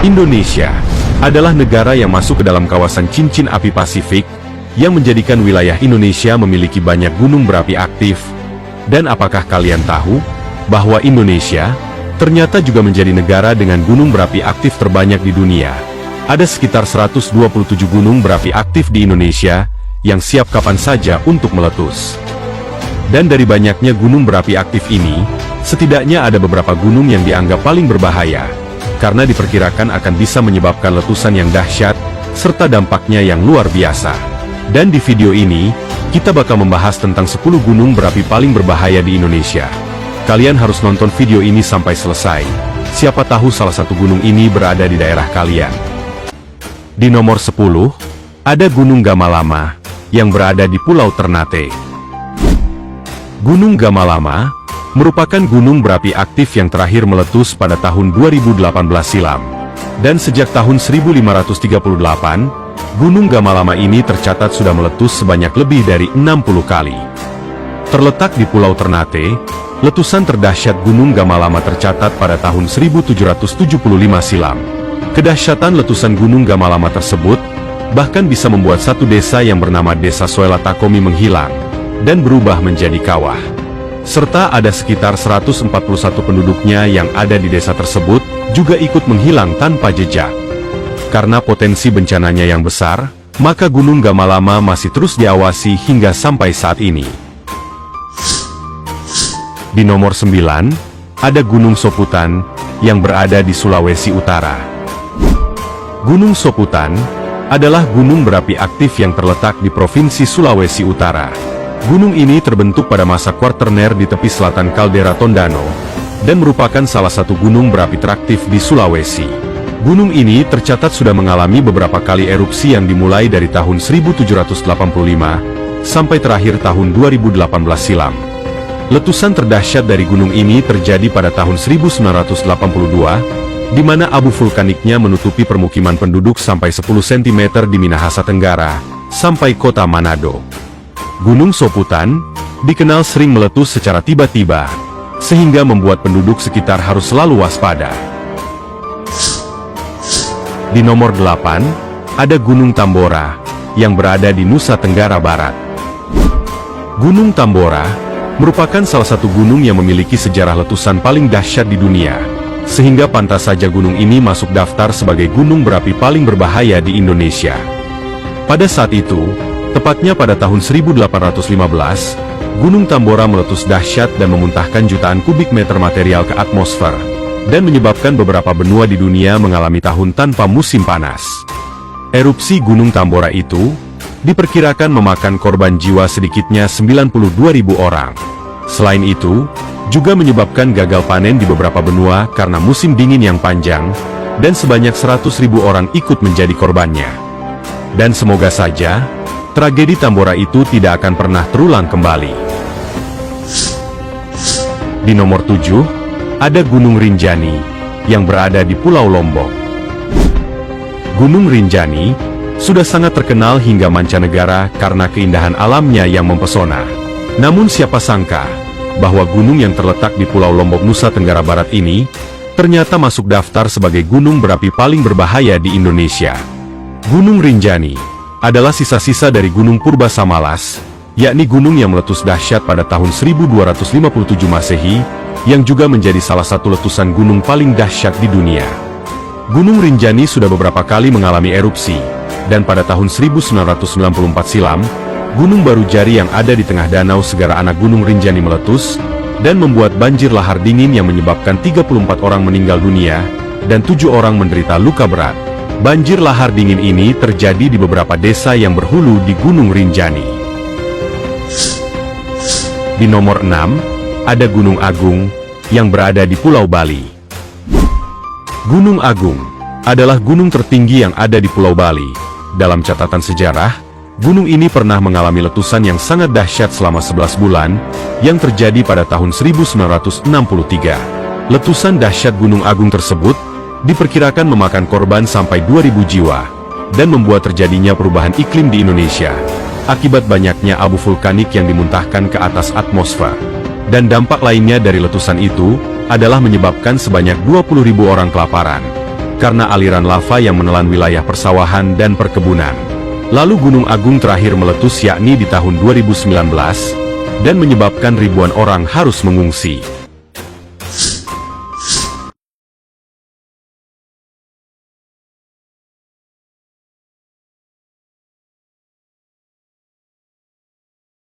Indonesia adalah negara yang masuk ke dalam kawasan cincin api Pasifik, yang menjadikan wilayah Indonesia memiliki banyak gunung berapi aktif. Dan apakah kalian tahu bahwa Indonesia ternyata juga menjadi negara dengan gunung berapi aktif terbanyak di dunia? Ada sekitar 127 gunung berapi aktif di Indonesia yang siap kapan saja untuk meletus. Dan dari banyaknya gunung berapi aktif ini, setidaknya ada beberapa gunung yang dianggap paling berbahaya, karena diperkirakan akan bisa menyebabkan letusan yang dahsyat, serta dampaknya yang luar biasa. Dan di video ini, kita bakal membahas tentang 10 gunung berapi paling berbahaya di Indonesia. Kalian harus nonton video ini sampai selesai. Siapa tahu salah satu gunung ini berada di daerah kalian. Di nomor 10, ada Gunung Gamalama, yang berada di Pulau Ternate. Gunung Gamalama merupakan gunung berapi aktif yang terakhir meletus pada tahun 2018 silam. Dan sejak tahun 1538, Gunung Gamalama ini tercatat sudah meletus sebanyak lebih dari 60 kali. Terletak di Pulau Ternate, letusan terdahsyat Gunung Gamalama tercatat pada tahun 1775 silam. Kedahsyatan letusan Gunung Gamalama tersebut bahkan bisa membuat satu desa yang bernama Desa Soela Takomi menghilang dan berubah menjadi kawah. Serta ada sekitar 141 penduduknya yang ada di desa tersebut juga ikut menghilang tanpa jejak. Karena potensi bencananya yang besar, maka Gunung Gamalama masih terus diawasi hingga sampai saat ini. Di nomor 9, ada Gunung Soputan, yang berada di Sulawesi Utara. Gunung Soputan adalah gunung berapi aktif yang terletak di Provinsi Sulawesi Utara. Gunung ini terbentuk pada masa Kuarterner di tepi selatan kaldera Tondano, dan merupakan salah satu gunung berapi teraktif di Sulawesi. Gunung ini tercatat sudah mengalami beberapa kali erupsi yang dimulai dari tahun 1785, sampai terakhir tahun 2018 silam. Letusan terdahsyat dari gunung ini terjadi pada tahun 1982, di mana abu vulkaniknya menutupi permukiman penduduk sampai 10 cm di Minahasa Tenggara, sampai kota Manado. Gunung Soputan dikenal sering meletus secara tiba-tiba, sehingga membuat penduduk sekitar harus selalu waspada. Di nomor 8, ada Gunung Tambora, yang berada di Nusa Tenggara Barat. Gunung Tambora merupakan salah satu gunung yang memiliki sejarah letusan paling dahsyat di dunia, sehingga pantas saja gunung ini masuk daftar sebagai gunung berapi paling berbahaya di Indonesia. Pada saat itu, tepatnya pada tahun 1815, Gunung Tambora meletus dahsyat dan memuntahkan jutaan kubik meter material ke atmosfer, dan menyebabkan beberapa benua di dunia mengalami tahun tanpa musim panas. Erupsi Gunung Tambora itu diperkirakan memakan korban jiwa sedikitnya 92.000 orang. Selain itu, juga menyebabkan gagal panen di beberapa benua karena musim dingin yang panjang, dan sebanyak 100.000 orang ikut menjadi korbannya. Dan semoga saja tragedi Tambora itu tidak akan pernah terulang kembali. Di nomor 7, ada Gunung Rinjani, yang berada di Pulau Lombok. Gunung Rinjani sudah sangat terkenal hingga mancanegara karena keindahan alamnya yang mempesona. Namun siapa sangka bahwa gunung yang terletak di Pulau Lombok, Nusa Tenggara Barat ini ternyata masuk daftar sebagai gunung berapi paling berbahaya di Indonesia. Gunung Rinjani adalah sisa-sisa dari Gunung Purba Samalas, yakni gunung yang meletus dahsyat pada tahun 1257 Masehi, yang juga menjadi salah satu letusan gunung paling dahsyat di dunia. Gunung Rinjani sudah beberapa kali mengalami erupsi, dan pada tahun 1994 silam, Gunung Barujari yang ada di tengah danau Segara Anak Gunung Rinjani meletus, dan membuat banjir lahar dingin yang menyebabkan 34 orang meninggal dunia, dan 7 orang menderita luka berat. Banjir lahar dingin ini terjadi di beberapa desa yang berhulu di Gunung Rinjani. Di nomor 6, ada Gunung Agung, yang berada di Pulau Bali. Gunung Agung adalah gunung tertinggi yang ada di Pulau Bali. Dalam catatan sejarah, gunung ini pernah mengalami letusan yang sangat dahsyat selama 11 bulan, yang terjadi pada tahun 1963. Letusan dahsyat Gunung Agung tersebut diperkirakan memakan korban sampai 2.000 jiwa, dan membuat terjadinya perubahan iklim di Indonesia, akibat banyaknya abu vulkanik yang dimuntahkan ke atas atmosfer. Dan dampak lainnya dari letusan itu adalah menyebabkan sebanyak 20.000 orang kelaparan. karena aliran lava yang menelan wilayah persawahan dan perkebunan. Lalu Gunung Agung terakhir meletus yakni di tahun 2019, dan menyebabkan ribuan orang harus mengungsi.